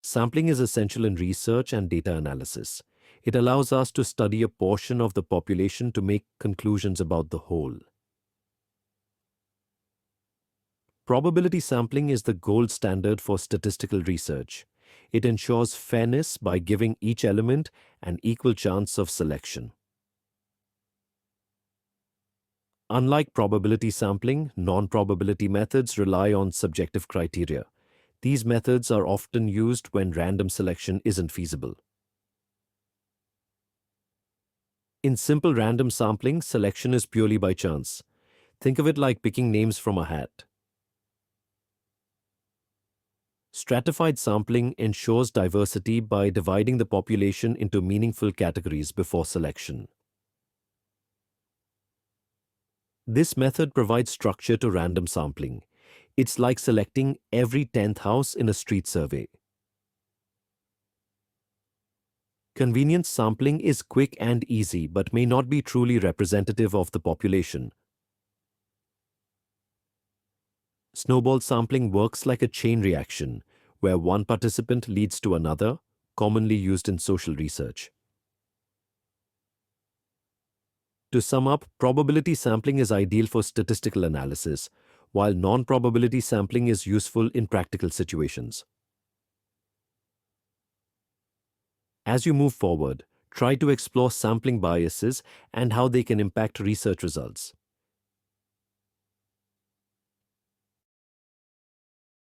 Sampling is essential in research and data analysis. It allows us to study a portion of the population to make conclusions about the whole. Probability sampling is the gold standard for statistical research. It ensures fairness by giving each element an equal chance of selection. Unlike probability sampling, non-probability methods rely on subjective criteria. These methods are often used when random selection isn't feasible. In simple random sampling, selection is purely by chance. Think of it like picking names from a hat. Stratified sampling ensures diversity by dividing the population into meaningful categories before selection. This method provides structure to random sampling. It's like selecting every 10th house in a street survey. Convenience sampling is quick and easy but may not be truly representative of the population. Snowball sampling works like a chain reaction, where one participant leads to another, commonly used in social research. To sum up, probability sampling is ideal for statistical analysis, while non-probability sampling is useful in practical situations. As you move forward, try to explore sampling biases and how they can impact research results.